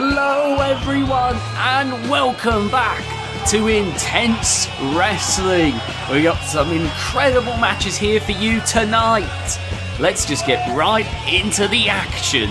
Hello everyone and welcome back to Intense Wrestling. We got some incredible matches here for you tonight. Let's just get right into the action.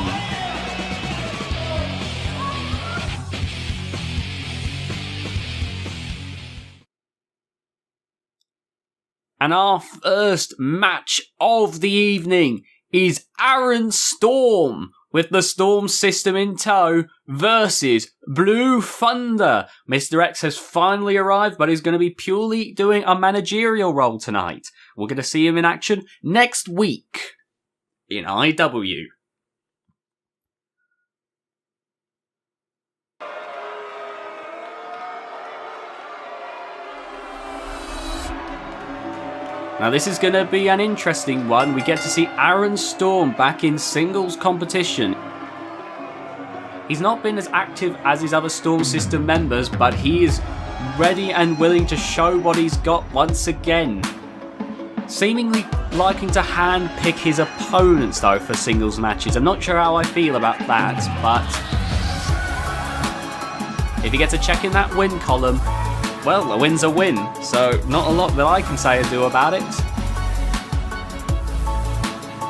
And our first match of the evening is Aaron Storm with the Storm system in tow versus Blue Thunder. Mr. X has finally arrived, but he's going to be purely doing a managerial role tonight. We're going to see him in action next week in IW. Now this is going to be an interesting one. We get to see Aaron Storm back in singles competition. He's not been as active as his other Storm system members, but he is ready and willing to show what he's got once again. Seemingly liking to hand-pick his opponents though for singles matches. I'm not sure how I feel about that, but if he gets a check in that win column, well, a win's a win, so not a lot that I can say or do about it.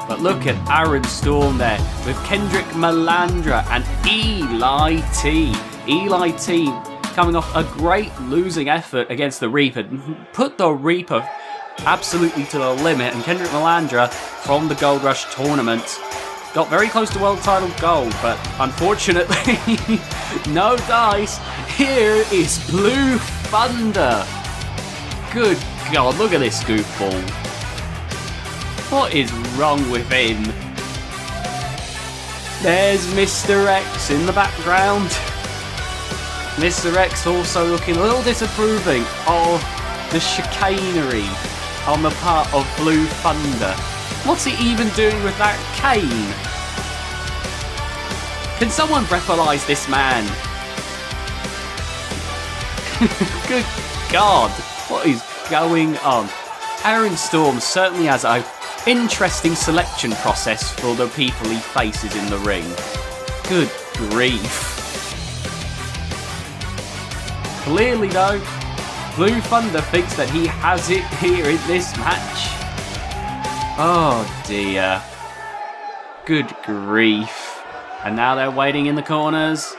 But look at Aaron Storm there, with Kendrick Malandra and Eli T. Eli T coming off a great losing effort against the Reaper. Put the Reaper absolutely to the limit, and Kendrick Malandra from the Gold Rush tournament got very close to world title gold, but unfortunately, no dice. Here is Blue Thunder. Good God, look at this goofball. What is wrong with him? There's Mr. X in the background. Mr. X also looking a little disapproving of the chicanery on the part of Blue Thunder. What's he even doing with that cane? Can someone breathalyze this man? Good God, what is going on? Aaron Storm certainly has an interesting selection process for the people he faces in the ring. Good grief. Clearly though, Blue Thunder thinks that he has it here in this match. Oh dear. Good grief. And now they're waiting in the corners.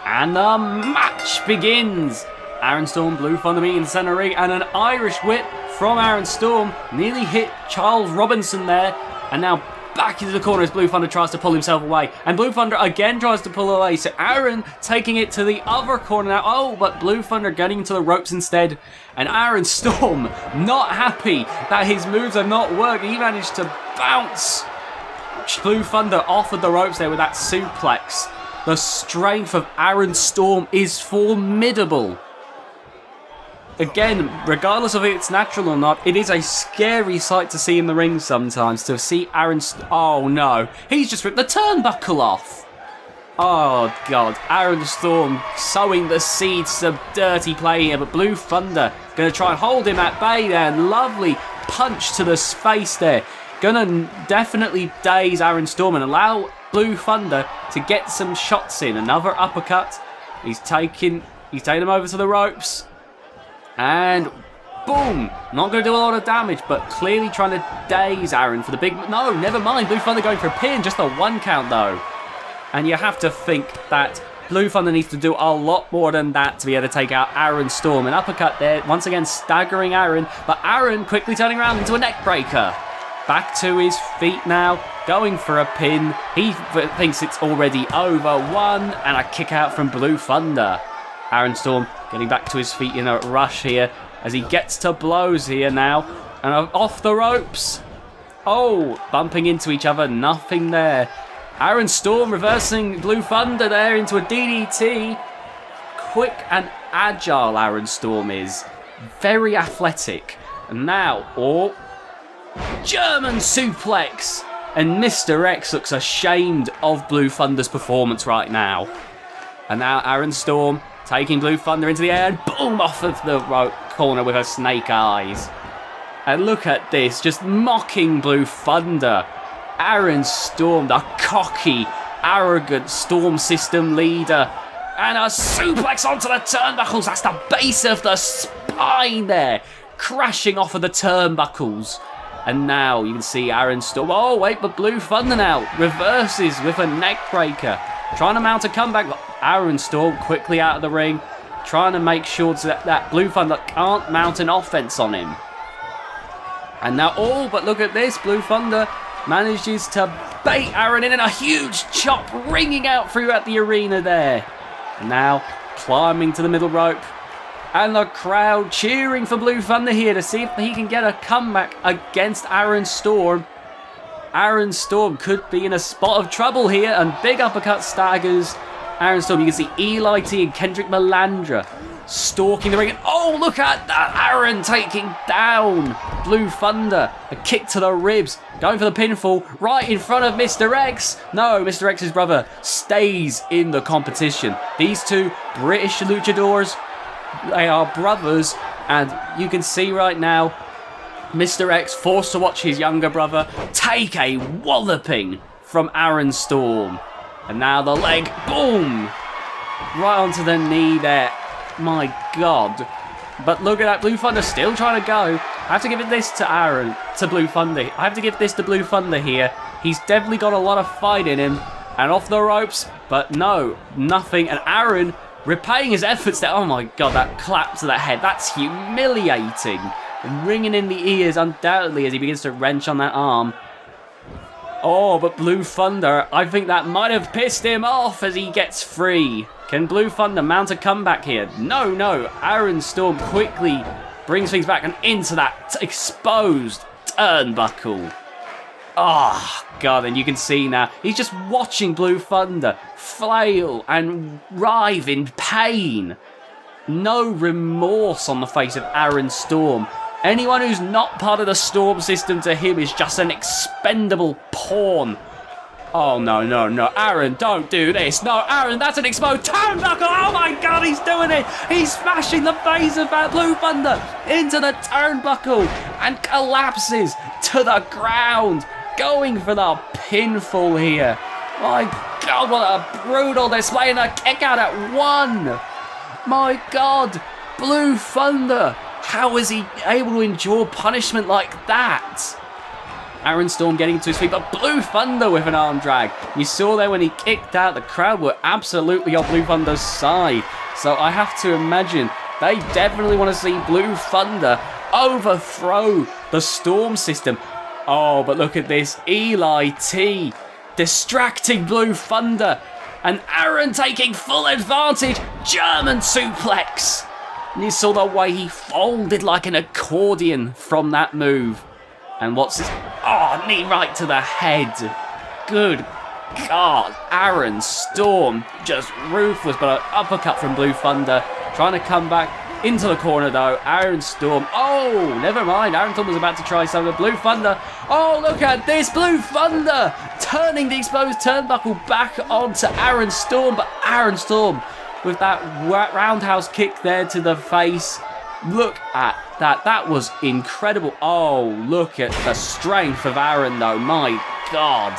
And the match begins. Aaron Storm, Blue Thunder meet in the centre ring, and an Irish whip from Aaron Storm nearly hit Charles Robinson there. And now back into the corner as Blue Thunder tries to pull himself away. And Blue Thunder again tries to pull away. So Aaron taking it to the other corner now. Oh, but Blue Thunder getting into the ropes instead. And Aaron Storm not happy that his moves have not worked. He managed to bounce Blue Thunder off of the ropes there with that suplex. The strength of Aaron Storm is formidable. Again, regardless of if it's natural or not, it is a scary sight to see in the ring sometimes. To see Aaron oh no, he's just ripped the turnbuckle off. Oh God, Aaron Storm sowing the seeds of dirty play here, but Blue Thunder going to try and hold him at bay there. And lovely punch to the face there. Going to definitely daze Aaron Storm and allow Blue Thunder to get some shots in. Another uppercut. He's taking him over to the ropes. And boom! Not going to do a lot of damage, but clearly trying to daze Aaron for the big... No, never mind. Blue Thunder going for a pin. Just a 1 count though. And you have to think that Blue Thunder needs to do a lot more than that to be able to take out Aaron Storm. An uppercut there. Once again staggering Aaron. But Aaron quickly turning around into a neck breaker. Back to his feet now, going for a pin. He thinks it's already over. 1 and a kick out from Blue Thunder. Aaron Storm getting back to his feet in a rush here as he gets to blows here now. And off the ropes. Oh, bumping into each other, nothing there. Aaron Storm reversing Blue Thunder there into a DDT. Quick and agile Aaron Storm is. Very athletic. And now, German suplex. And Mr. X looks ashamed of Blue Thunder's performance right now. And now Aaron Storm taking Blue Thunder into the air and boom, off of the corner with her snake eyes. And look at this, just mocking Blue Thunder. Aaron Storm, the cocky arrogant Storm System leader. And a suplex onto the turnbuckles. That's the base of the spine there. Crashing off of the turnbuckles. And now you can see Aaron Storm. Oh, wait, but Blue Thunder now reverses with a neck breaker. Trying to mount a comeback. But Aaron Storm quickly out of the ring. Trying to make sure that Blue Thunder can't mount an offense on him. And now, oh, but look at this. Blue Thunder manages to bait Aaron in, and a huge chop ringing out throughout the arena there. And now climbing to the middle rope. And the crowd cheering for Blue Thunder here to see if he can get a comeback against Aaron Storm. Aaron Storm could be in a spot of trouble here, and big uppercut staggers Aaron Storm. You can see Eli T and Kendrick Melandra stalking the ring. Oh, look at that. Aaron taking down Blue Thunder. A kick to the ribs. Going for the pinfall right in front of Mr. X. No, Mr. X's brother stays in the competition. These two British luchadors, they are brothers. And you can see right now, Mr. X forced to watch his younger brother take a walloping from Aaron Storm. And now the leg, boom! Right onto the knee there. My God. But look at that, Blue Thunder still trying to go. I have to give this to Blue Thunder. I have to give this to Blue Thunder here. He's definitely got a lot of fight in him. And off the ropes, but no, nothing. And Aaron repaying his efforts there. Oh my God, that clap to the head. That's humiliating. Ringing in the ears undoubtedly as he begins to wrench on that arm. Oh, but Blue Thunder, I think that might have pissed him off as he gets free. Can Blue Thunder mount a comeback here? No. Aaron Storm quickly brings things back and into that exposed turnbuckle. Oh, God, and you can see now, he's just watching Blue Thunder flail and writhe in pain. No remorse on the face of Aaron Storm. Anyone who's not part of the Storm system to him is just an expendable pawn. Oh, no. Aaron, don't do this. No, Aaron, that's an exposed turnbuckle. Oh, my God, he's doing it. He's smashing the face of that Blue Thunder into the turnbuckle and collapses to the ground. Going for the pinfall here. My God, what a brutal display, and a kick out at one. My God, Blue Thunder. How is he able to endure punishment like that? Aaron Storm getting to his feet, but Blue Thunder with an arm drag. You saw there when he kicked out, the crowd were absolutely on Blue Thunder's side. So I have to imagine they definitely want to see Blue Thunder overthrow the Storm system. Oh, but look at this. Eli T distracting Blue Thunder. And Aaron taking full advantage. German suplex. And you saw the way he folded like an accordion from that move. And what's this? Oh, knee right to the head. Good God. Aaron Storm just ruthless, but an uppercut from Blue Thunder. Trying to come back into the corner though. Aaron Storm. Oh, never mind. Aaron Storm was about to try something. Blue Thunder. Oh, look at this. Blue Thunder turning the exposed turnbuckle back onto Aaron Storm. But Aaron Storm with that roundhouse kick there to the face. Look at that. That was incredible. Oh, look at the strength of Aaron though. My God.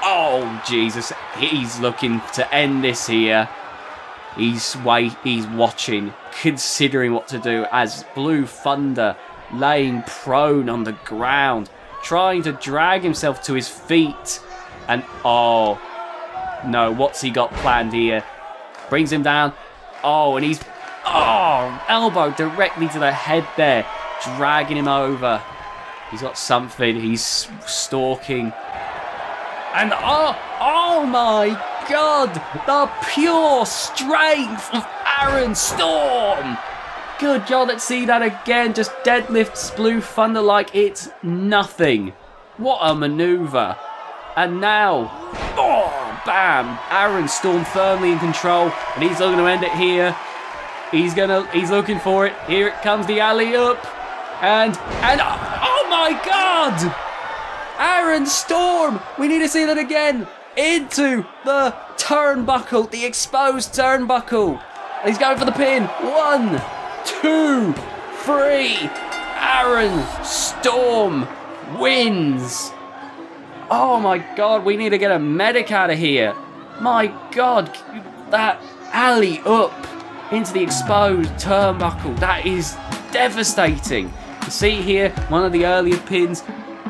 Oh, Jesus. He's looking to end this here. He's watching, considering what to do as Blue Thunder laying prone on the ground, trying to drag himself to his feet. And oh, no, what's he got planned here? Brings him down. Oh, and he's, elbow directly to the head there, dragging him over. He's got something, he's stalking. And oh my God, the pure strength of Aaron Storm. Good God, let's see that again. Just deadlifts Blue Thunder like it's nothing. What a maneuver. And now, bam, Aaron Storm firmly in control, and he's looking to end it here. He's looking for it. Here it comes, the alley-oop. And oh my God! Aaron Storm, we need to see that again. Into the turnbuckle, the exposed turnbuckle. He's going for the pin. 1, 2, 3. Aaron Storm wins. Oh my god, we need to get a medic out of here. My god, that alley up into the exposed turnbuckle, that is devastating. You see here, one of the earlier pins,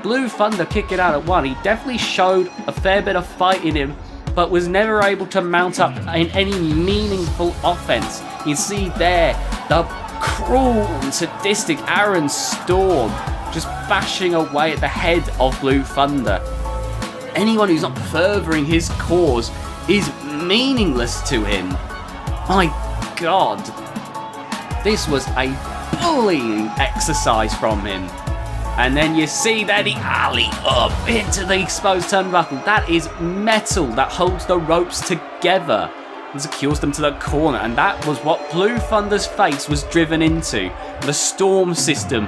Blue Thunder kicked it out at 1. He definitely showed a fair bit of fight in him, but was never able to mount up in any meaningful offense. You see there, the cruel and sadistic Aaron Storm just bashing away at the head of Blue Thunder. Anyone who's not furthering his cause is meaningless to him. My god. This was a bullying exercise from him. And then you see there the alley up into the exposed turnbuckle. That is metal that holds the ropes together and secures them to the corner. And that was what Blue Thunder's face was driven into. The Storm system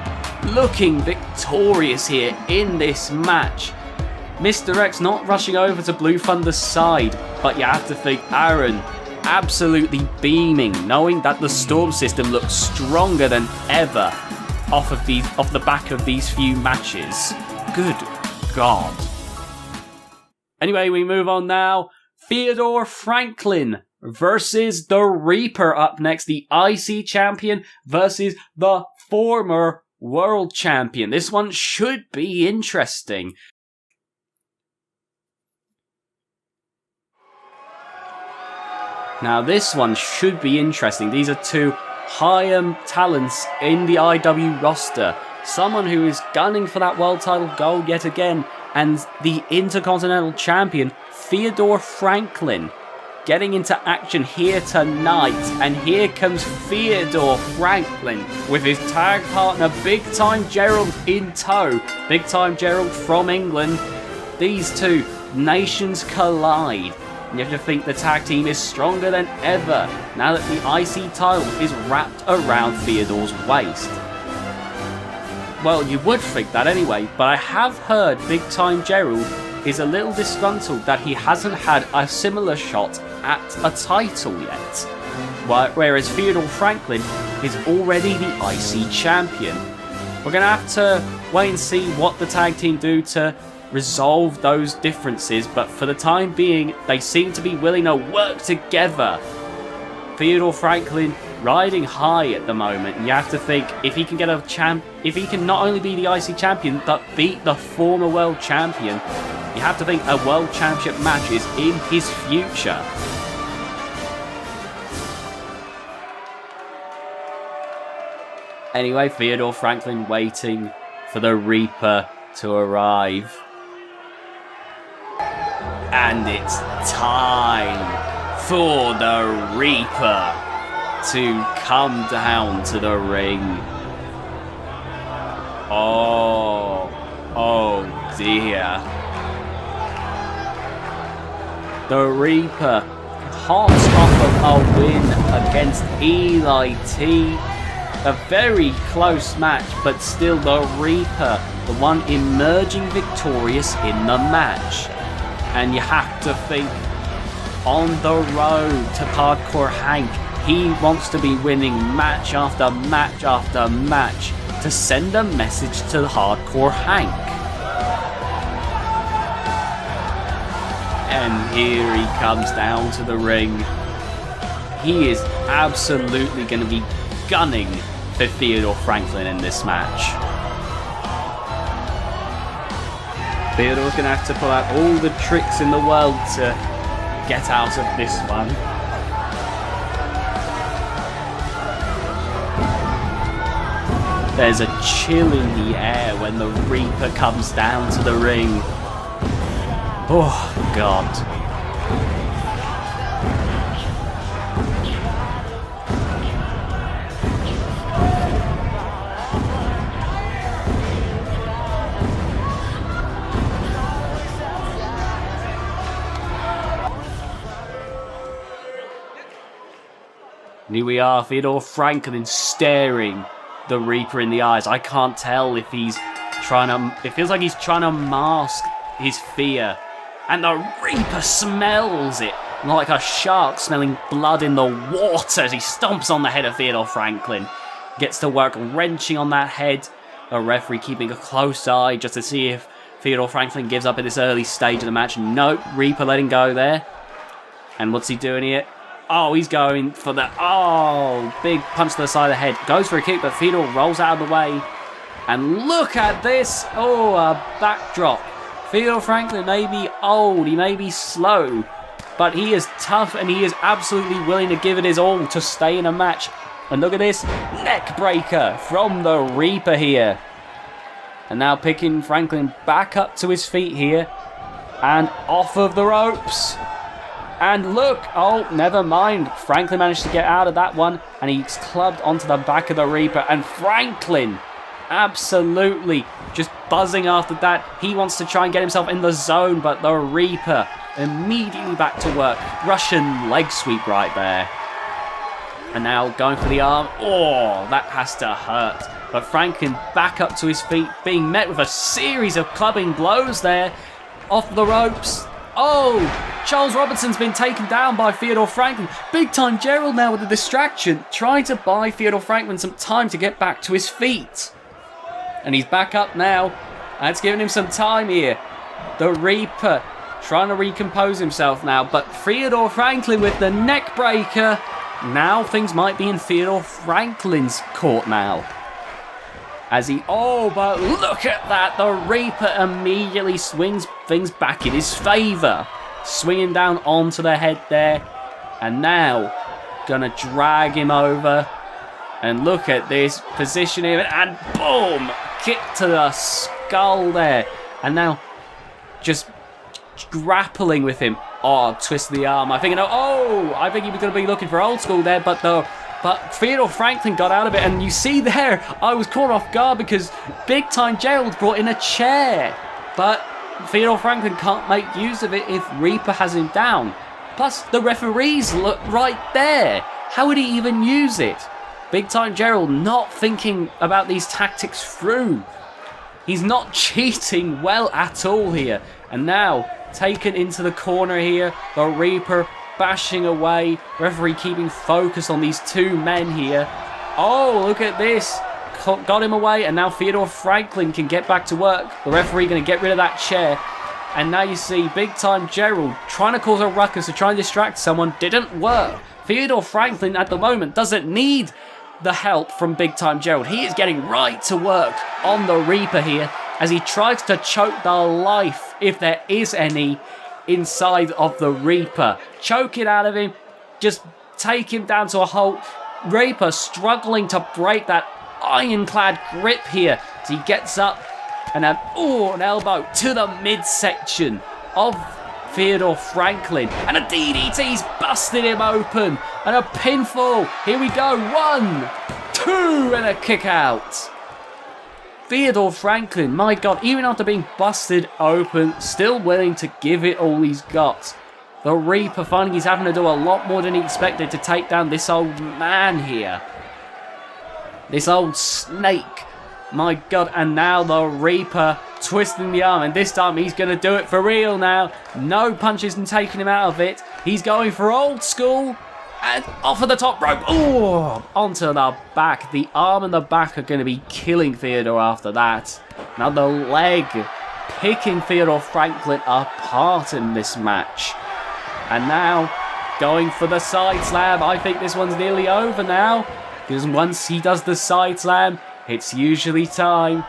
looking victorious here in this match. Mr. X not rushing over to Blue Thunder's side, but you have to think Aaron absolutely beaming, knowing that the Storm system looks stronger than ever off the back of these few matches. Good God. Anyway, we move on now. Theodore Franklin versus the Reaper up next. The IC champion versus the former world champion. This one should be interesting. Now this one should be interesting. These are two high talents in the IW roster. Someone who is gunning for that world title gold yet again, and the Intercontinental Champion, Theodore Franklin, getting into action here tonight. And here comes Theodore Franklin with his tag partner, Big Time Gerald, in tow. Big Time Gerald from England. These two nations collide. You have to think the tag team is stronger than ever now that the IC title is wrapped around Theodore's waist. Well, you would think that anyway, but I have heard Big Time Gerald is a little disgruntled that he hasn't had a similar shot at a title yet, whereas Theodore Franklin is already the IC champion. We're going to have to wait and see what the tag team do to resolve those differences, but for the time being, they seem to be willing to work together. Theodore Franklin riding high at the moment, and you have to think if he can get if he can not only be the IC champion but beat the former world champion, you have to think a world championship match is in his future. Anyway, Theodore Franklin waiting for the Reaper to arrive. And it's time for the Reaper to come down to the ring. Oh dear. The Reaper, hot off of a win against Eli T. A very close match, but still the Reaper, the one emerging victorious in the match. And you have to think, on the road to Hardcore Hank, he wants to be winning match after match after match to send a message to Hardcore Hank. And here he comes down to the ring. He is absolutely going to be gunning for Theodore Franklin in this match. Theodore's going to have to pull out all the tricks in the world to get out of this one. There's a chill in the air when the Reaper comes down to the ring. Oh, God. And here we are, Theodore Franklin staring the Reaper in the eyes. I can't tell if he's trying to... It feels like he's trying to mask his fear. And the Reaper smells it like a shark smelling blood in the water as he stomps on the head of Theodore Franklin. Gets to work wrenching on that head. The referee keeping a close eye just to see if Theodore Franklin gives up at this early stage of the match. Nope, Reaper letting go there. And what's he doing here? Oh, he's going for the... Oh, big punch to the side of the head. Goes for a kick, but Theodore rolls out of the way. And look at this. Oh, a backdrop. Theodore Franklin may be old, he may be slow, but he is tough and he is absolutely willing to give it his all to stay in a match. And look at this, neck breaker from the Reaper here. And now picking Franklin back up to his feet here. And off of the ropes. And look, oh, never mind. Franklin managed to get out of that one. And he's clubbed onto the back of the Reaper. And Franklin, absolutely just buzzing after that. He wants to try and get himself in the zone. But the Reaper immediately back to work. Russian leg sweep right there. And now going for the arm. Oh, that has to hurt. But Franklin back up to his feet, being met with a series of clubbing blows there. Off the ropes. Oh, Charles Robinson's been taken down by Theodore Franklin. Big time Gerald now with a distraction, trying to buy Theodore Franklin some time to get back to his feet. And he's back up now. That's giving him some time here. The Reaper trying to recompose himself now. But Theodore Franklin with the neck breaker. Now things might be in Theodore Franklin's court now. As he... Oh, but look at that. The Reaper immediately swings things back in his favour. Swinging down onto the head there. And now, gonna drag him over. And look at this. Position him. And boom! Kick to the skull there. And now, just grappling with him. Oh, twist the arm. I think he was going to be looking for old school there. But Theodore Franklin got out of it, and you see there, I was caught off guard because Big Time Gerald brought in a chair. But Theodore Franklin can't make use of it if Reaper has him down. Plus, the referees look right there. How would he even use it? Big Time Gerald not thinking about these tactics through. He's not cheating well at all here. And now, taken into the corner here, the Reaper bashing away. Referee keeping focus on these two men here. Oh, look at this. Got him away, and now Theodore Franklin can get back to work. The referee going to get rid of that chair. And now you see Big Time Gerald trying to cause a ruckus to try and distract someone. Didn't work. Theodore Franklin at the moment doesn't need the help from Big Time Gerald. He is getting right to work on the Reaper here as he tries to choke the life, if there is any, inside of the Reaper. Choke it out of him. Just take him down to a halt. Reaper struggling to break that ironclad grip here as he gets up and an elbow to the midsection of Theodore Franklin, and a DDT's busted him open, and a pinfall. Here we go, 1, 2, and a kick out. Theodore Franklin, my God, even after being busted open, still willing to give it all he's got. The Reaper finding he's having to do a lot more than he expected to take down this old man here. This old snake. My God, and now the Reaper twisting the arm, and this time he's going to do it for real now. No punches and taking him out of it. He's going for old school, and off of the top rope. Oh, onto the back. The arm and the back are going to be killing Theodore after that. Now the leg picking Theodore Franklin apart in this match. And now going for the side slam. I think this one's nearly over now, because once he does the side slam, it's usually time.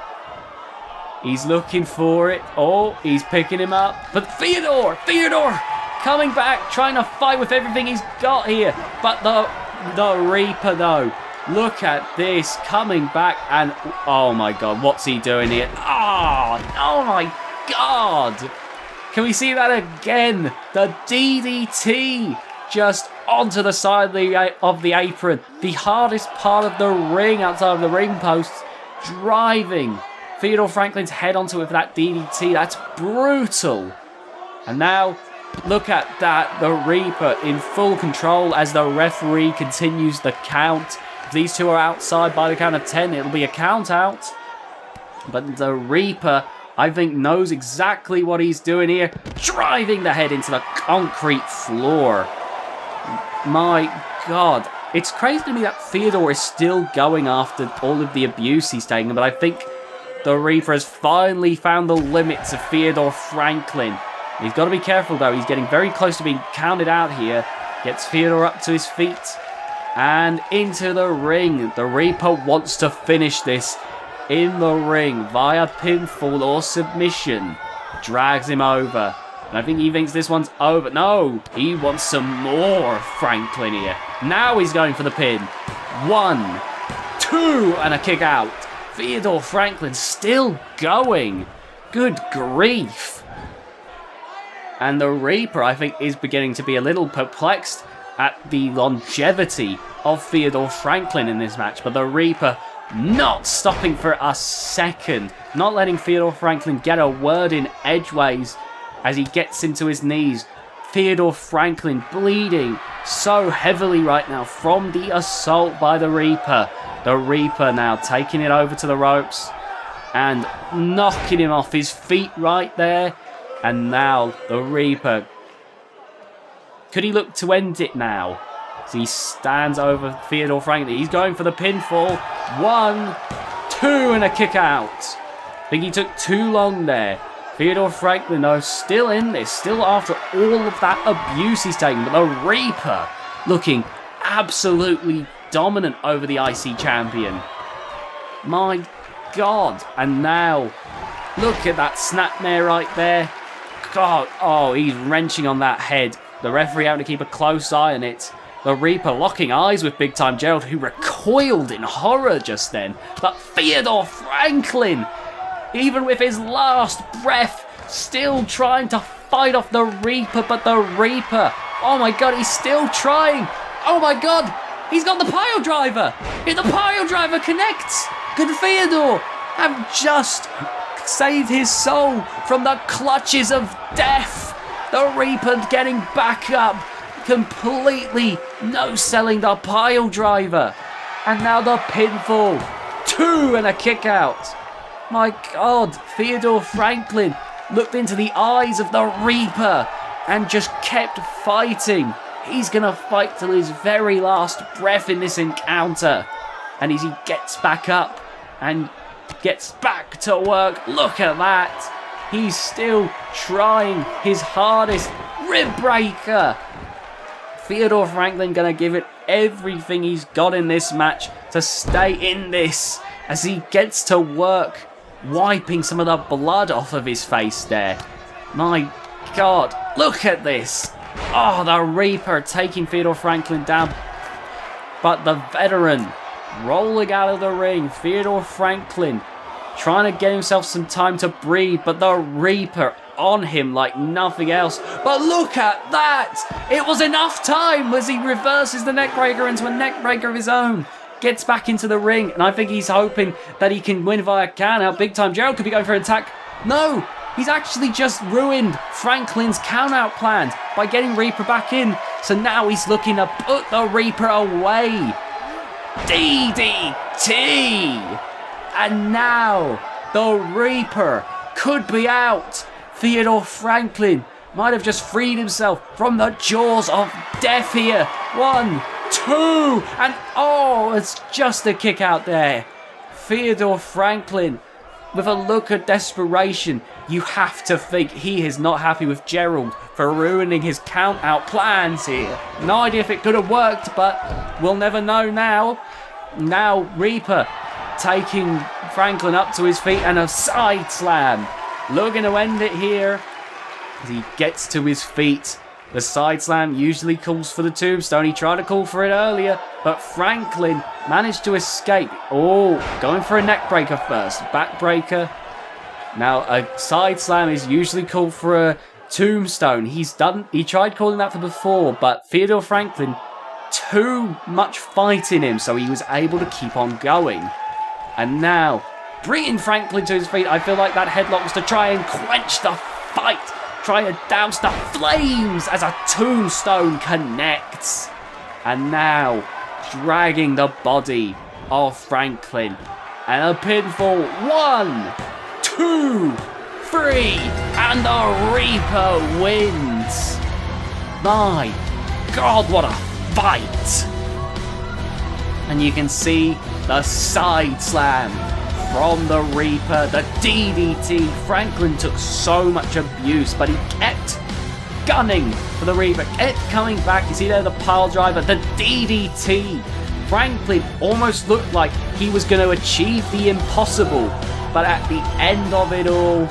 He's looking for it. Oh, he's picking him up. But Theodore coming back, trying to fight with everything he's got here. But the Reaper, though, look at this, coming back, and oh my God, what's he doing here? Oh my God. Can we see that again? The DDT just onto the side of the apron. The hardest part of the ring outside of the ring posts. Driving Theodore Franklin's head onto it with that DDT. That's brutal. And now, look at that. The Reaper in full control as the referee continues the count. If these two are outside by the count of 10, it'll be a count out. But the Reaper, I think, knows exactly what he's doing here. Driving the head into the concrete floor. My God. It's crazy to me that Theodore is still going after all of the abuse he's taking, but I think The Reaper has finally found the limits of Theodore Franklin. He's got to be careful though. He's getting very close to being counted out here. Gets Theodore up to his feet. And into the ring. The Reaper wants to finish this in the ring via pinfall or submission. Drags him over. And I think he thinks this one's over. No, he wants some more Franklin here. Now he's going for the pin. 1, 2, and a kick out. Theodore Franklin still going. Good grief. And the Reaper, I think, is beginning to be a little perplexed at the longevity of Theodore Franklin in this match. But the Reaper not stopping for a second. Not letting Theodore Franklin get a word in edgeways as he gets into his knees. Theodore Franklin bleeding so heavily right now from the assault by the Reaper. The Reaper now taking it over to the ropes and knocking him off his feet right there. And now the Reaper, could he look to end it now? So he stands over Theodore Franklin. He's going for the pinfall. 1, 2, and a kick out. I think he took too long there. Theodore Franklin, though, still in this, still after all of that abuse he's taken. But the Reaper looking absolutely dominant over the IC champion. My God. And now, look at that snapmare right there. God, oh, he's wrenching on that head. The referee having to keep a close eye on it. The Reaper locking eyes with Big Time Gerald, who recoiled in horror just then. But Theodore Franklin, even with his last breath, still trying to fight off the Reaper. But the Reaper, oh my God, he's still trying. Oh my God, he's got the pile driver. If the pile driver connects, good Theodore have just saved his soul from the clutches of death. The Reaper getting back up, completely no-selling the pile driver. And now the pinfall. 2 and a kick out. My God, Theodore Franklin looked into the eyes of the Reaper and just kept fighting. He's going to fight till his very last breath in this encounter. And as he gets back up and gets back to work, look at that. He's still trying his hardest. Rib breaker. Theodore Franklin going to give it everything he's got in this match to stay in this as he gets to work, wiping some of the blood off of his face there. My God, look at this. Oh, the Reaper taking Theodore Franklin down. But the veteran rolling out of the ring. Theodore Franklin trying to get himself some time to breathe, but the Reaper on him like nothing else. But look at that! It was enough time as he reverses the neckbreaker into a neckbreaker of his own. Gets back into the ring, and I think he's hoping that he can win via count-out. Big Time Gerald could be going for an attack. No! He's actually just ruined Franklin's count-out plan by getting Reaper back in. So now he's looking to put the Reaper away. DDT! And now the Reaper could be out. Theodore Franklin might have just freed himself from the jaws of death here. 1, 2, and oh, it's just a kick out there. Theodore Franklin with a look of desperation. You have to think he is not happy with Gerald for ruining his count-out plans here. No idea if it could have worked, but we'll never know now. Now Reaper taking Franklin up to his feet and a side slam. Looking to end it here as he gets to his feet. The side slam usually calls for the tombstone. He tried to call for it earlier, but Franklin managed to escape. Oh, going for a neck breaker first. Back breaker. Now, a side slam is usually called for a tombstone. He tried calling that for before, but Theodore Franklin, too much fight in him, so he was able to keep on going. And now, bringing Franklin to his feet, I feel like that headlock was to try and quench the fight. Try to douse the flames as a tombstone connects. And now, dragging the body of Franklin. And a pinfall. 1, 2, 3. And the Reaper wins. My God, what a fight. And you can see the side slam from the Reaper, the DDT. Franklin took so much abuse, but he kept gunning for the Reaper, kept coming back. You see there the pile driver, the DDT. Franklin almost looked like he was going to achieve the impossible, but at the end of it all,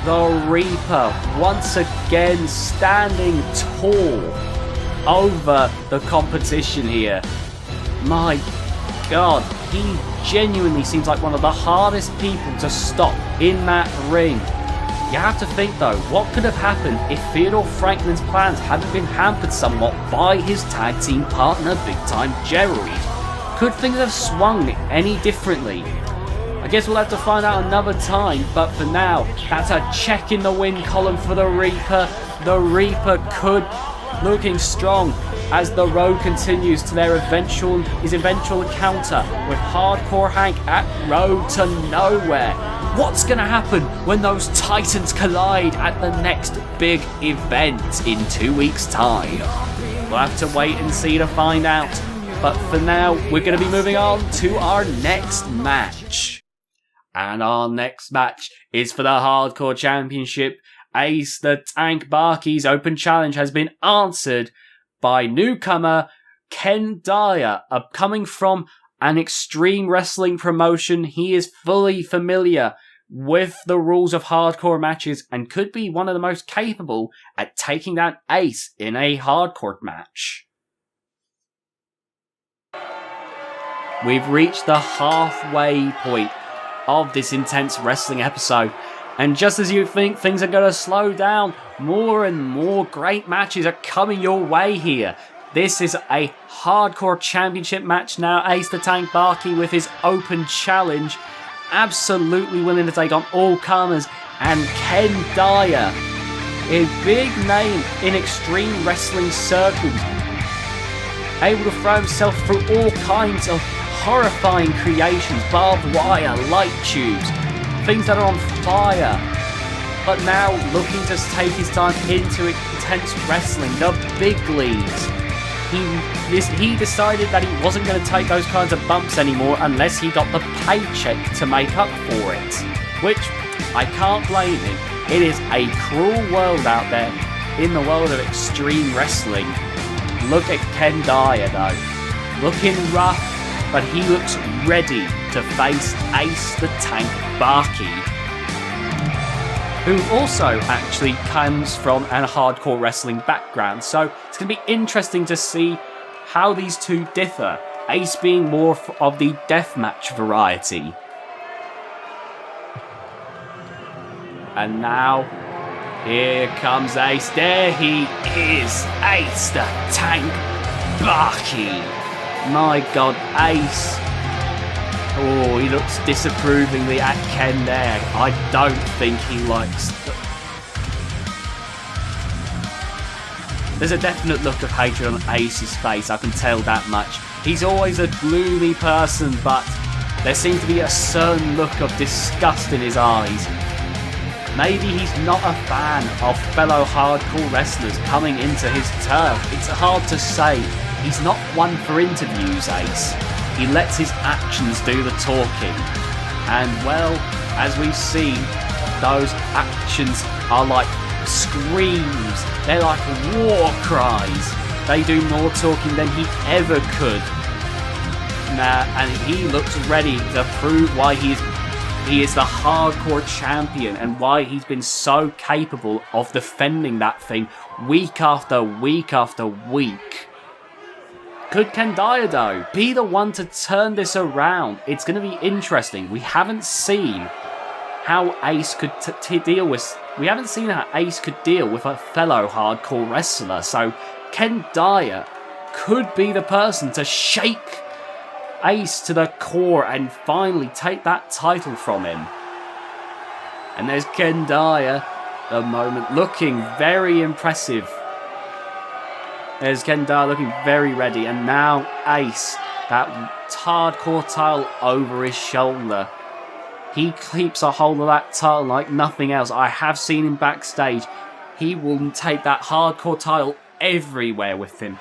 the Reaper once again standing tall over the competition here. My God, he genuinely seems like one of the hardest people to stop in that ring. You have to think though, what could have happened if Theodore Franklin's plans hadn't been hampered somewhat by his tag team partner, Big Time Gerald? Could things have swung any differently? I guess we'll have to find out another time, but for now, that's a check in the win column for the Reaper. The Reaper could looking strong as the road continues to their eventual encounter with Hardcore Hank at Road to Nowhere. What's going to happen when those titans collide at the next big event in 2 weeks' time? We'll have to wait and see to find out. But for now, we're going to be moving on to our next match. And our next match is for the Hardcore Championship. Ace the Tank Bakke's open challenge has been answered by newcomer Ken Dyer, coming from an Extreme Wrestling promotion. He is fully familiar with the rules of hardcore matches and could be one of the most capable at taking down Ace in a hardcore match. We've reached the halfway point of this intense wrestling episode, and just as you think things are going to slow down, more and more great matches are coming your way here. This is a hardcore championship match now. Ace the Tank Bakke with his open challenge, absolutely willing to take on all comers, and Ken Dyer, a big name in extreme wrestling circles, able to throw himself through all kinds of horrifying creations, barbed wire, light tubes, things that are on fire, but now looking to take his time into intense wrestling, the big leagues. He decided that he wasn't going to take those kinds of bumps anymore unless he got the paycheck to make up for it, which I can't blame him. It is a cruel world out there in the world of extreme wrestling. Look at Ken Dyer though, looking rough, but he looks ready to face Ace the Tank Bakke, who also actually comes from a hardcore wrestling background. So it's going to be interesting to see how these two differ, Ace being more of the deathmatch variety. And now, here comes Ace. There he is, Ace the Tank Bakke. My God, Ace. Oh, he looks disapprovingly at Ken there. I don't think he likes... There's a definite look of hatred on Ace's face, I can tell that much. He's always a gloomy person, but there seems to be a certain look of disgust in his eyes. Maybe he's not a fan of fellow hardcore wrestlers coming into his turf. It's hard to say. He's not one for interviews, Ace. He lets his actions do the talking. And well, as we've seen, those actions are like screams. They're like war cries. They do more talking than he ever could. And he looks ready to prove why he is the hardcore champion and why he's been so capable of defending that thing week after week after week. Could Ken Dyer, though, be the one to turn this around? It's going to be interesting. We haven't seen how Ace could deal with... We haven't seen how Ace could deal with a fellow hardcore wrestler. So Ken Dyer could be the person to shake Ace to the core and finally take that title from him. And there's Ken Dyer, at the moment, looking very impressive. There's Ken Dyer looking very ready, and now Ace, that hardcore title over his shoulder. He keeps a hold of that title like nothing else. I have seen him backstage. He will take that hardcore title everywhere with him.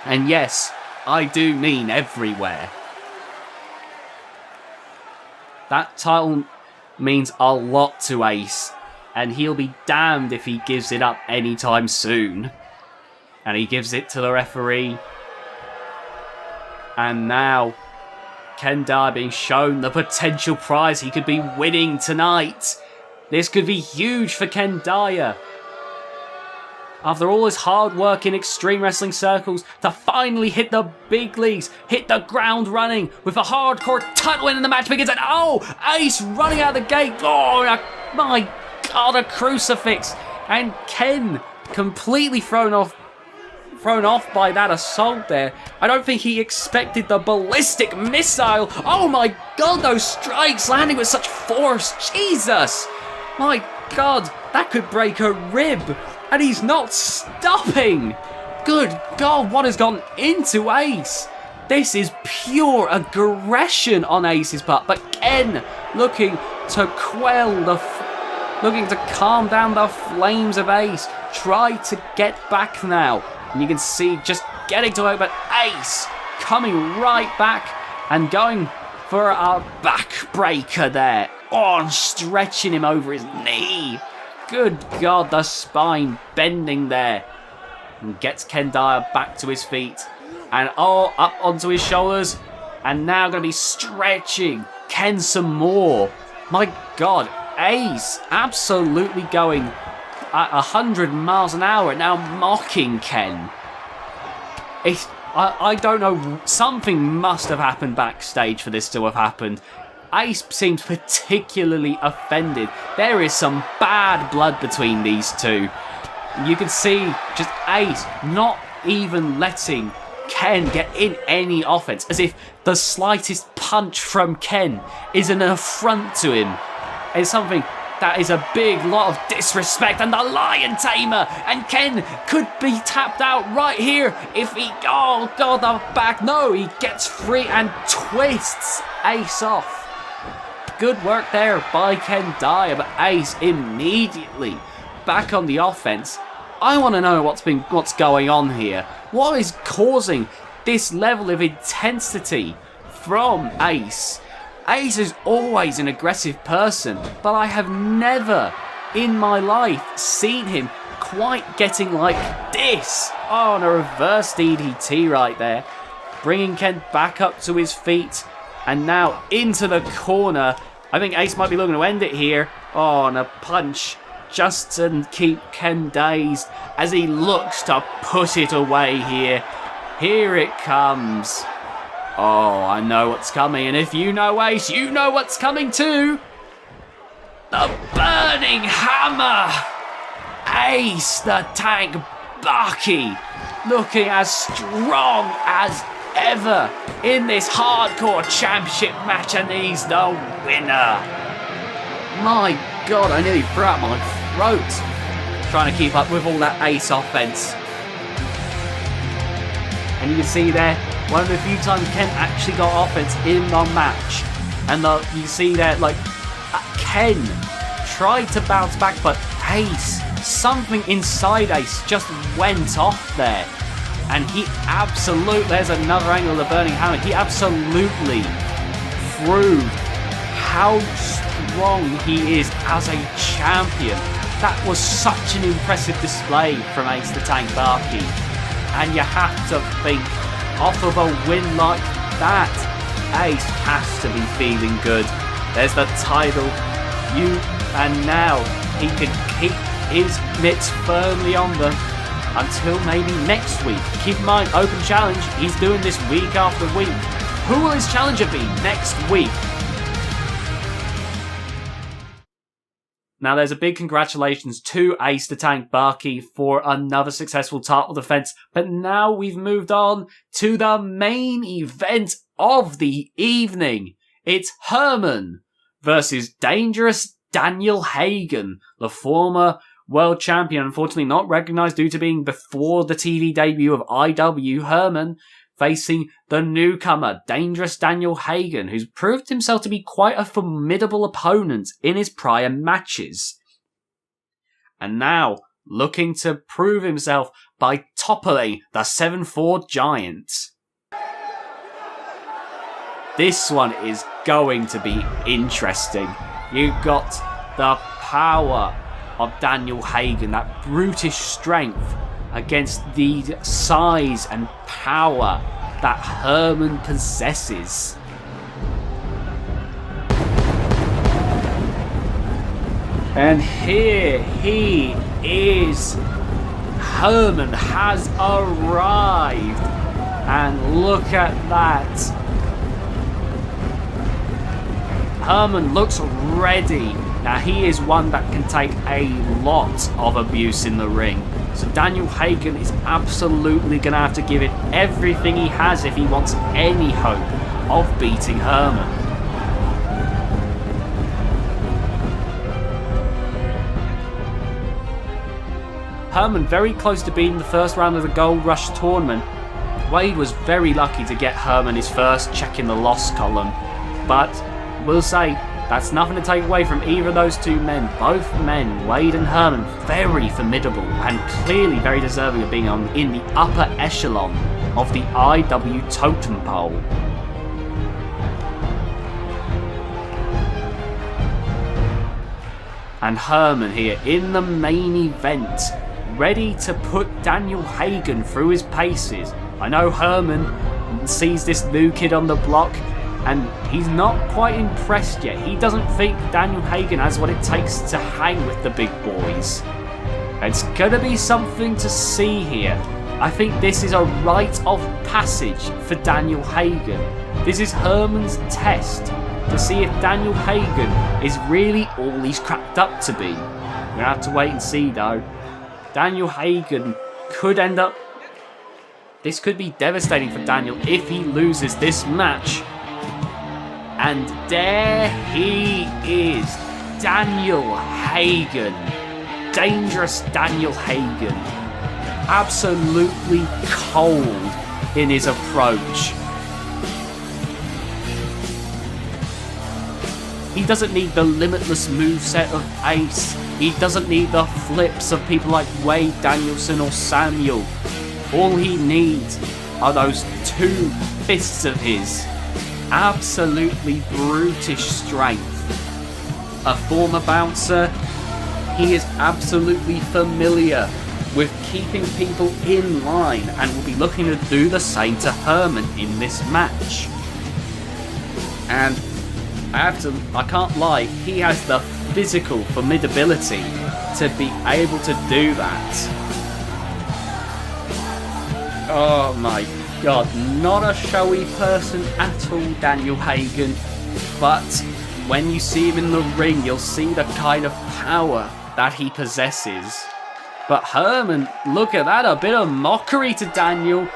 And yes, I do mean everywhere. That title means a lot to Ace, and he'll be damned if he gives it up anytime soon. And he gives it to the referee. And now, Ken Dyer being shown the potential prize he could be winning tonight. This could be huge for Ken Dyer. After all his hard work in Extreme Wrestling circles, to finally hit the big leagues, hit the ground running with a hardcore title win, and the match begins. And oh, Ace running out of the gate. Oh my God, a crucifix. And Ken completely thrown off by that assault there. I don't think he expected the ballistic missile. Oh my God, those strikes landing with such force. Jesus. My God, that could break a rib. And he's not stopping. Good God, what has gone into Ace? This is pure aggression on Ace's part. But Ken looking to looking to calm down the flames of Ace. Try to get back now. And you can see just getting to it, but Ace coming right back and going for a backbreaker there. Oh, and stretching him over his knee. Good God, the spine bending there. And gets Ken Dyer back to his feet. And oh, up onto his shoulders. And now going to be stretching Ken some more. My God, Ace absolutely going at 100 miles an hour, now mocking Ken. I don't know, something must have happened backstage for this to have happened. Ace seems particularly offended. There is some bad blood between these two. You can see just Ace not even letting Ken get in any offense, as if the slightest punch from Ken is an affront to him. It's something that is a big lot of disrespect, and the Lion Tamer, and Ken could be tapped out right here if he, oh God, the back, no, he gets free and twists Ace off. Good work there by Ken Dyer, but Ace immediately back on the offense. I want to know what's going on here. What is causing this level of intensity from Ace? Ace is always an aggressive person, but I have never in my life seen him quite getting like this. Oh, and a reverse DDT right there. Bringing Ken back up to his feet. And now into the corner. I think Ace might be looking to end it here. Oh, and a punch just to keep Ken dazed as he looks to put it away here. Here it comes. Oh, I know what's coming. And if you know Ace, you know what's coming too. The Burning Hammer. Ace the Tank Bakke looking as strong as ever in this hardcore championship match, and he's the winner. My God, I nearly threw out my throat trying to keep up with all that Ace offense. And you can see there, one of the few times Ken actually got offense in the match. And you see there, like, Ken tried to bounce back, but Ace, something inside Ace just went off there. And he absolutely, there's another angle of the Burning Hammer, he absolutely proved how strong he is as a champion. That was such an impressive display from Ace the Tank Bakke. And you have to think, off of a win like that, Ace has to be feeling good. There's the title, and now he can keep his mitts firmly on them until maybe next week. Keep in mind, open challenge, he's doing this week after week. Who will his challenger be next week? Now, there's a big congratulations to Ace the Tank Bakke for another successful title defense, but now we've moved on to the main event of the evening. It's Herman versus Dangerous Daniel Hagen, the former world champion, unfortunately not recognized due to being before the TV debut of IW. Herman facing the newcomer, Dangerous Daniel Hagen, who's proved himself to be quite a formidable opponent in his prior matches. And now, looking to prove himself by toppling the 7'4" giant. This one is going to be interesting. You've got the power of Daniel Hagen, that brutish strength against the size and power that Herman possesses. And here he is. Herman has arrived. And look at that. Herman looks ready. Now he is one that can take a lot of abuse in the ring. So Daniel Hagen is absolutely going to have to give it everything he has if he wants any hope of beating Herman. Herman very close to being the first round of the Gold Rush tournament. Wade was very lucky to get Herman his first check in the loss column. But we'll say that's nothing to take away from either of those two men. Both men, Wade and Herman, very formidable and clearly very deserving of being in the upper echelon of the IW totem pole. And Herman here in the main event, ready to put Daniel Hagen through his paces. I know Herman sees this new kid on the block and he's not quite impressed yet. He doesn't think Daniel Hagen has what it takes to hang with the big boys. It's going to be something to see here. I think this is a rite of passage for Daniel Hagen. This is Herman's test to see if Daniel Hagen is really all he's cracked up to be. We're going to have to wait and see though. Daniel Hagen could end up... This could be devastating for Daniel if he loses this match. And there he is, Daniel Hagen. Dangerous Daniel Hagen. Absolutely cold in his approach. He doesn't need the limitless moveset of Ace. He doesn't need the flips of people like Wade Danielson or Samuel. All he needs are those two fists of his. Absolutely brutish strength. A former bouncer, he is absolutely familiar with keeping people in line and will be looking to do the same to Herman in this match. And I can't lie, he has the physical formidability to be able to do that. Oh my god, not a showy person at all, Daniel Hagen, but when you see him in the ring, you'll see the kind of power that he possesses. But Herman, look at that, a bit of mockery to Daniel.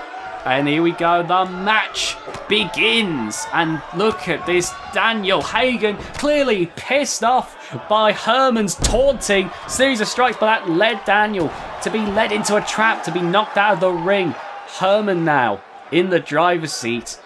And here we go, the match begins. And look at this, Daniel Hagen clearly pissed off by Herman's taunting series of strikes, but that led Daniel to be led into a trap, to be knocked out of the ring. Herman now in the driver's seat,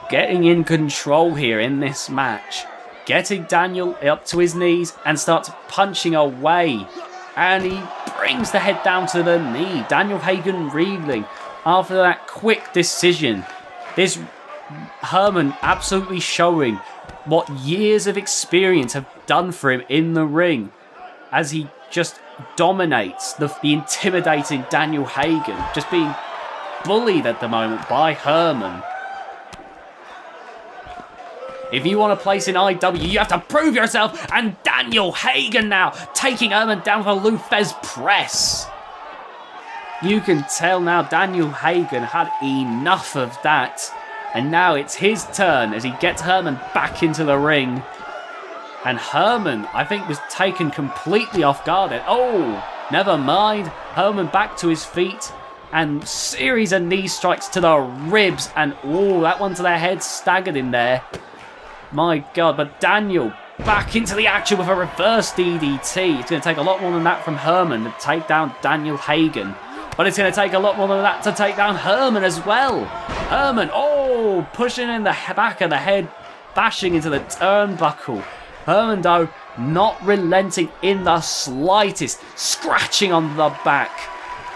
getting in control here in this match. Getting Daniel up to his knees and starts punching away. And he brings the head down to the knee. Daniel Hagen reeling after that quick decision. This Herman absolutely showing what years of experience have done for him in the ring as he just dominates the intimidating Daniel Hagen, just being bullied at the moment by Herman. If you want a place in IW, you have to prove yourself, and Daniel Hagen now taking Herman down for Lufez press. You can tell now Daniel Hagen had enough of that, and now it's his turn as he gets Herman back into the ring. And Herman, I think, was taken completely off guard. Oh, never mind. Herman back to his feet, and series of knee strikes to the ribs, and oh, that one to the head, staggered in there. My god, but Daniel back into the action with a reverse DDT. It's going to take a lot more than that from Herman to take down Daniel Hagen. But it's going to take a lot more than that to take down Herman as well. Herman, oh, pushing in the back of the head, bashing into the turnbuckle. Herman, though, not relenting in the slightest, scratching on the back.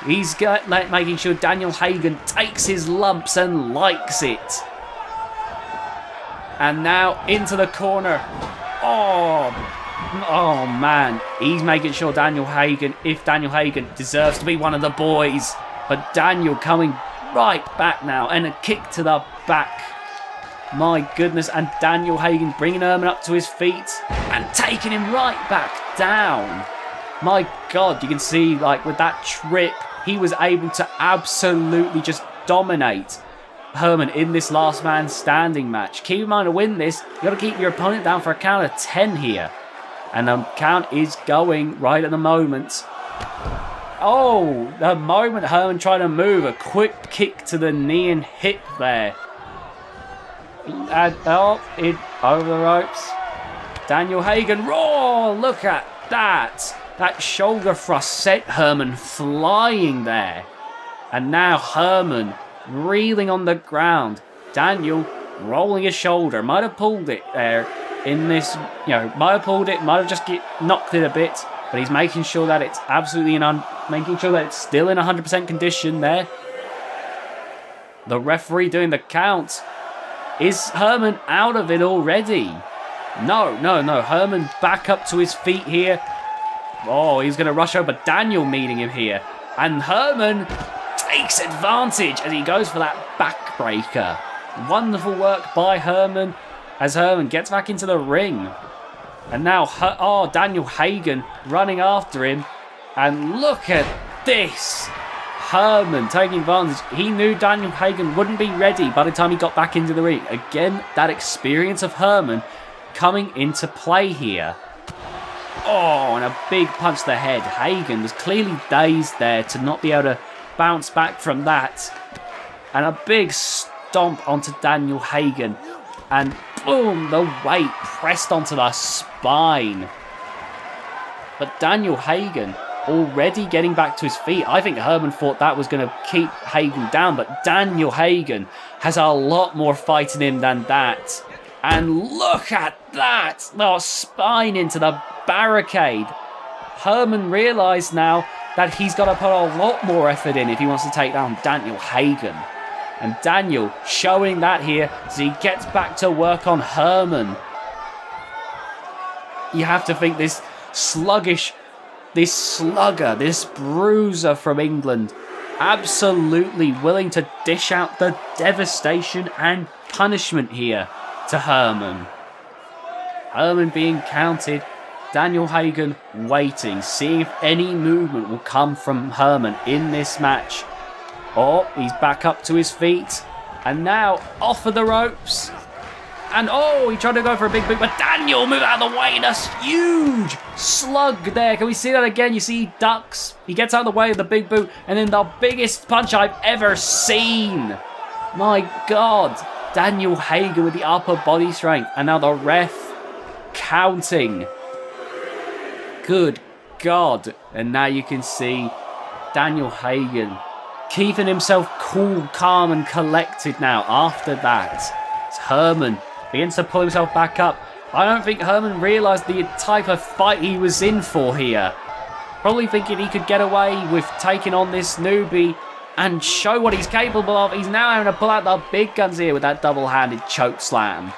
He's making sure Daniel Hagen takes his lumps and likes it. And now into the corner. Oh man. He's making sure if Daniel Hagen deserves to be one of the boys. But Daniel coming right back now. And a kick to the back. My goodness. And Daniel Hagen bringing Herman up to his feet. And taking him right back down. My God. You can see, like, with that trip, he was able to absolutely just dominate Herman in this last man standing match. Keep in mind, to win this, you got to keep your opponent down for a count of 10 here. And the count is going right at the moment. Oh, the moment Herman tried to move, a quick kick to the knee and hip there. And over the ropes. Daniel Hagen, roar! Look at that. That shoulder thrust sent Herman flying there. And now Herman reeling on the ground. Daniel rolling his shoulder. Might have pulled it there in this, might have pulled it, might have just knocked it a bit. But he's making sure that it's absolutely making sure that it's still in 100% condition there. The referee doing the count. Is Herman out of it already? No. Herman back up to his feet here. Oh, he's going to rush over Daniel meeting him here. And Herman takes advantage as he goes for that backbreaker. Wonderful work by Herman as Herman gets back into the ring. And now, Daniel Hagen running after him. And look at this. Herman taking advantage. He knew Daniel Hagen wouldn't be ready by the time he got back into the ring. Again, that experience of Herman coming into play here. Oh, and a big punch to the head. Hagen was clearly dazed there to not be able to bounce back from that. And a big stomp onto Daniel Hagen. And boom, the weight pressed onto the spine. But Daniel Hagen already getting back to his feet. I think Herman thought that was going to keep Hagen down. But Daniel Hagen has a lot more fight in him than that. And look at that. The spine into the barricade. Herman realised now that he's got to put a lot more effort in if he wants to take down Daniel Hagen. And Daniel showing that here as he gets back to work on Herman. You have to think this slugger, this bruiser from England, absolutely willing to dish out the devastation and punishment here to Herman. Herman being counted. Daniel Hagen waiting, seeing if any movement will come from Herman in this match. Oh, he's back up to his feet. And now off of the ropes. And he tried to go for a big boot, but Daniel moved out of the way. That's huge slug there. Can we see that again? You see he ducks. He gets out of the way of the big boot. And then the biggest punch I've ever seen. My God. Daniel Hagen with the upper body strength. And now the ref counting. Good God. And now you can see Daniel Hagen keeping himself cool, calm and collected now after that. It's Herman begins to pull himself back up. I don't think Herman realised the type of fight he was in for here. Probably thinking he could get away with taking on this newbie and show what he's capable of. He's now having to pull out the big guns here with that double-handed choke slam.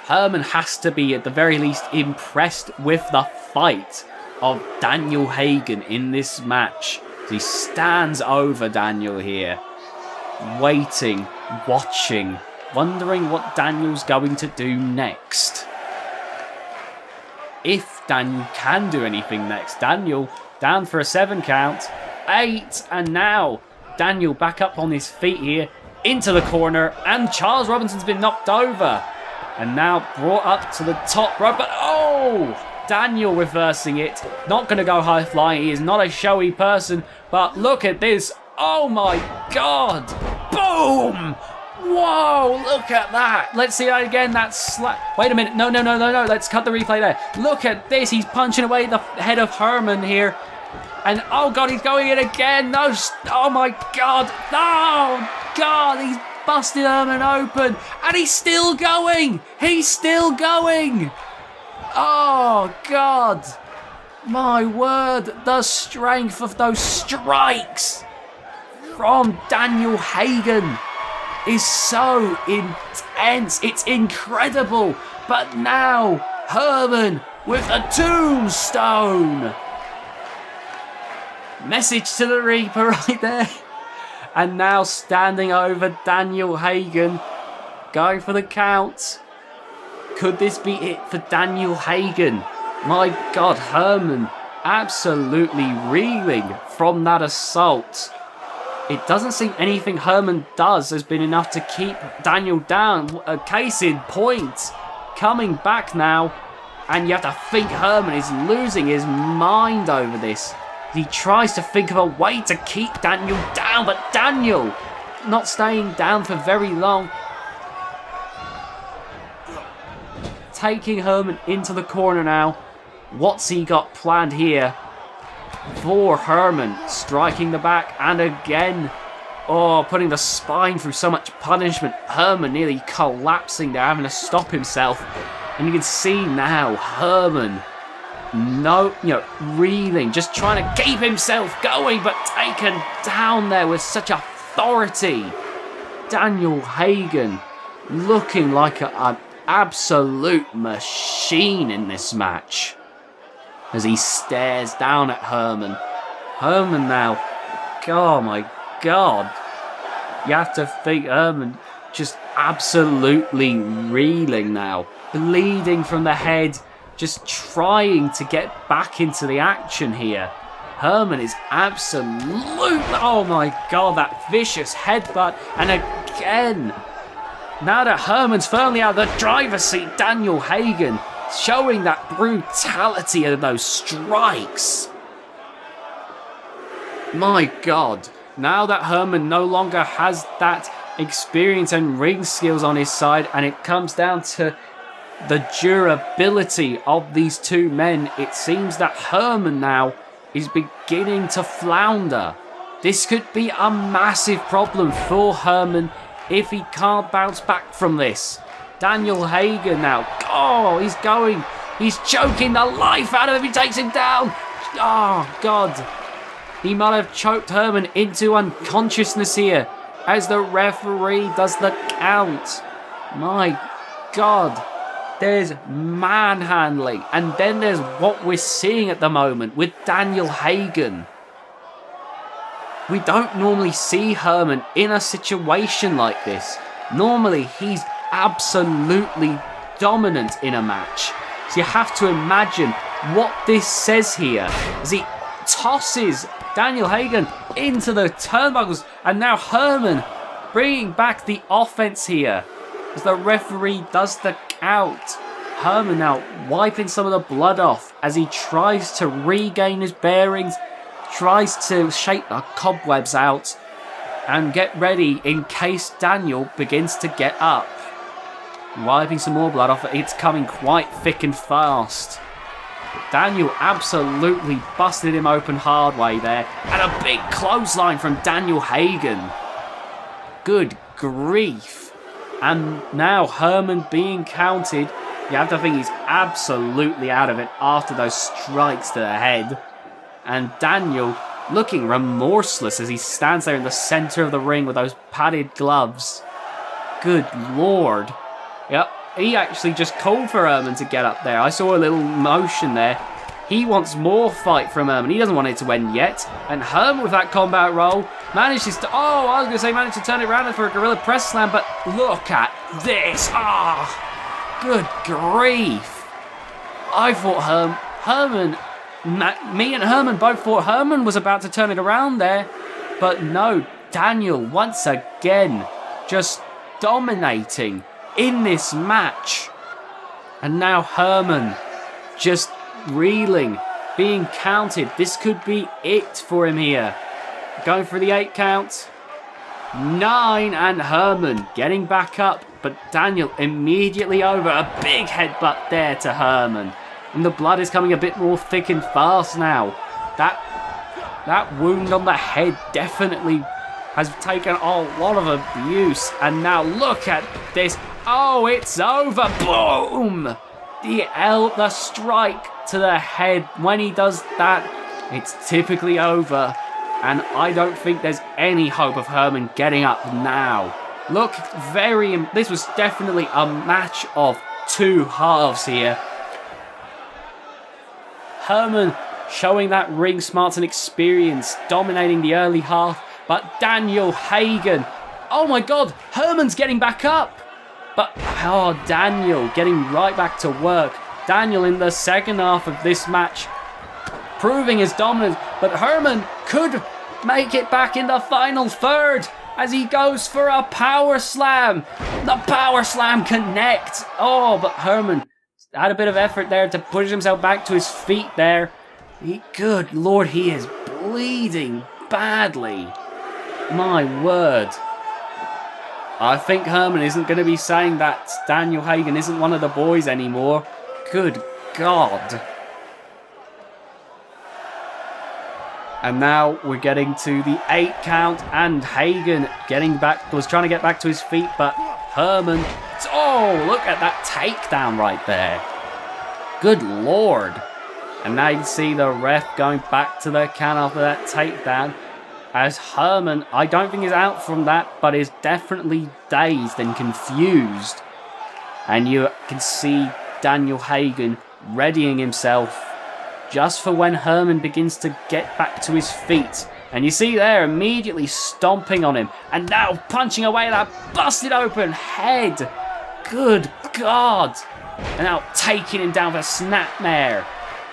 Herman has to be, at the very least, impressed with the fight of Daniel Hagen in this match. He stands over Daniel here, waiting, watching, wondering what Daniel's going to do next. If Daniel can do anything next. Daniel down for a 7 count, 8, and now Daniel back up on his feet here, into the corner, and Charles Robinson's been knocked over. And now brought up to the top rope, but Daniel reversing it. Not going to go high flying. He is not a showy person, but look at this. Oh my God. Boom. Whoa, look at that. Let's see that again. That's wait a minute. No. Let's cut the replay there. Look at this. He's punching away the head of Herman here. And oh God, he's going in again. No. Oh my God. No. God, he's busted Herman open. And he's still going. He's still going. Oh God. My word. The strength of those strikes from Daniel Hagen. is so intense. It's incredible. But now, Herman with a tombstone. Message to the Reaper right there. And now standing over Daniel Hagen. Going for the count. Could this be it for Daniel Hagen? My God, Herman absolutely reeling from that assault. It doesn't seem anything Herman does has been enough to keep Daniel down. A case in point. Coming back now. And you have to think Herman is losing his mind over this. He tries to think of a way to keep Daniel down. But Daniel not staying down for very long. Taking Herman into the corner now. What's he got planned here? For Herman, striking the back, and again, putting the spine through so much punishment. Herman nearly collapsing there, having to stop himself. And you can see now, Herman, reeling, just trying to keep himself going, but taken down there with such authority. Daniel Hagen looking like an absolute machine in this match. As he stares down at Herman. Herman now, oh my God. You have to think Herman just absolutely reeling now. Bleeding from the head, just trying to get back into the action here. Herman is absolutely, oh my God, that vicious headbutt. And again, now that Herman's firmly out of the driver's seat, Daniel Hagen showing that brutality of those strikes. My God, now that Herman no longer has that experience and ring skills on his side, and it comes down to the durability of these two men, it seems that Herman now is beginning to flounder. This could be a massive problem for Herman if he can't bounce back from this. Daniel Hagen now. Oh, he's choking the life out of him. He takes him down. Oh, God. He might have choked Herman into unconsciousness here as the referee does the count. My God. There's manhandling. And then there's what we're seeing at the moment with Daniel Hagen. We don't normally see Herman in a situation like this. Normally, he's absolutely dominant in a match. So you have to imagine what this says here as he tosses Daniel Hagen into the turnbuckles, and now Herman bringing back the offense here as the referee does the count. Herman now wiping some of the blood off as he tries to regain his bearings, tries to shake the cobwebs out and get ready in case Daniel begins to get up. Wiping some more blood off, it's coming quite thick and fast. Daniel absolutely busted him open hard way there. And a big clothesline from Daniel Hagen. Good grief. And now Herman being counted. You have to think he's absolutely out of it after those strikes to the head. And Daniel looking remorseless as he stands there in the centre of the ring with those padded gloves. Good Lord. Yep, he actually just called for Herman to get up there. I saw a little motion there. He wants more fight from Herman. He doesn't want it to end yet. And Herman with that combat roll manages to... Oh, I was going to say managed to turn it around for a gorilla press slam, but look at this. Good grief. I thought Herman... Me and Herman both thought Herman was about to turn it around there. But no, Daniel once again just dominating in this match. And now Herman just reeling, being counted. This could be it for him here. Going for the 8 count. 9, and Herman getting back up. But Daniel immediately over. A big headbutt there to Herman. And the blood is coming a bit more thick and fast now. That wound on the head definitely has taken a lot of abuse. And now look at this. Oh, it's over. Boom! The strike to the head. When he does that, it's typically over. And I don't think there's any hope of Herman getting up now. Look, this was definitely a match of two halves here. Herman showing that ring smarts and experience, dominating the early half, but Daniel Hagen, oh my god, Herman's getting back up. But, oh, Daniel getting right back to work. Daniel in the second half of this match, proving his dominance, but Herman could make it back in the final third as he goes for a power slam. The power slam connects. Oh, but Herman had a bit of effort there to push himself back to his feet there. Good lord, he is bleeding badly. My word. I think Herman isn't going to be saying that Daniel Hagen isn't one of the boys anymore. Good God. And now we're getting to the 8 count, and Hagen was trying to get back to his feet, but Herman, oh, look at that takedown right there. Good lord. And now you can see the ref going back to the count after that takedown, as Herman, I don't think is out from that, but is definitely dazed and confused. And you can see Daniel Hagen readying himself just for when Herman begins to get back to his feet. And you see there, immediately stomping on him. And now punching away that busted open head. Good God. And now taking him down with a snapmare.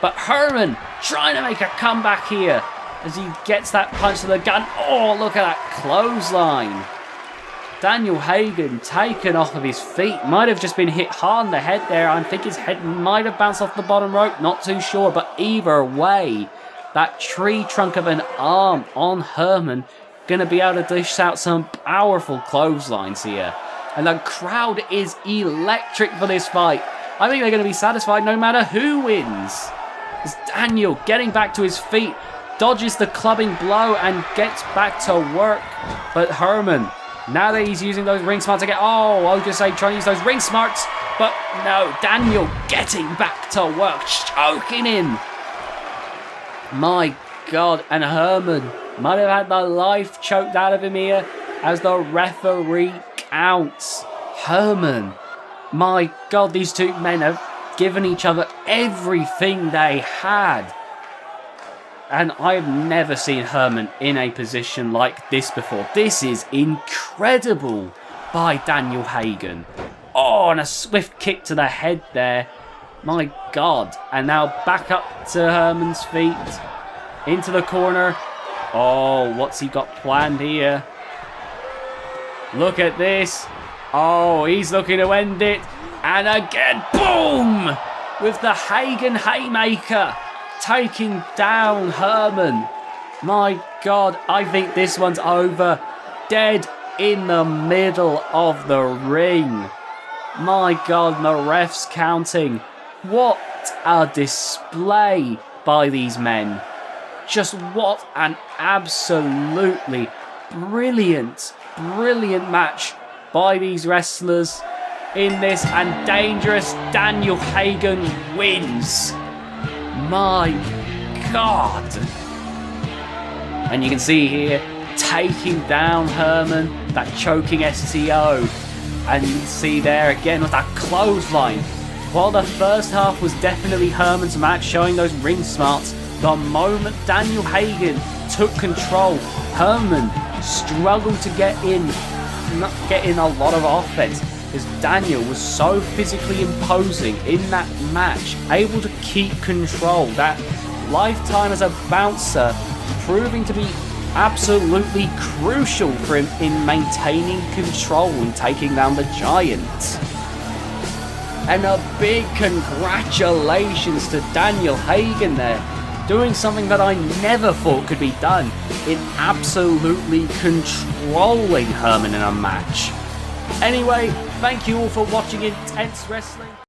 But Herman trying to make a comeback here as he gets that punch to the gun. Oh, look at that clothesline. Daniel Hagen taken off of his feet. Might have just been hit hard in the head there. I think his head might have bounced off the bottom rope. Not too sure. But either way, that tree trunk of an arm on Herman going to be able to dish out some powerful clotheslines here. And the crowd is electric for this fight. I think they're going to be satisfied no matter who wins. As Daniel getting back to his feet, dodges the clubbing blow and gets back to work. But Herman, now that he's using those ring smarts again, I was just saying trying to use those ring smarts, but no, Daniel getting back to work, choking him. My God, and Herman might have had the life choked out of him here as the referee counts. Herman, my God, these two men have given each other everything they had. And I've never seen Herman in a position like this before. This is incredible by Daniel Hagen. Oh, and a swift kick to the head there. My God. And now back up to Herman's feet. Into the corner. Oh, what's he got planned here? Look at this. Oh, he's looking to end it. And again, boom! With the Hagen Haymaker. Taking down Herman. My God, I think this one's over. Dead in the middle of the ring. My God, and the ref's counting. What a display by these men. Just what an absolutely brilliant match by these wrestlers in this. And dangerous Daniel Hagen wins. My God. And you can see here, taking down Herman, that choking STO. And you can see there again with that clothesline. While the first half was definitely Herman's match, showing those ring smarts, the moment Daniel Hagen took control, Herman struggled to get in a lot of offense. Because Daniel was so physically imposing in that match, able to keep control. That lifetime as a bouncer proving to be absolutely crucial for him in maintaining control and taking down the Giant. And a big congratulations to Daniel Hagen there, doing something that I never thought could be done in absolutely controlling Herman in a match. Anyway, thank you all for watching Intense Wrestling.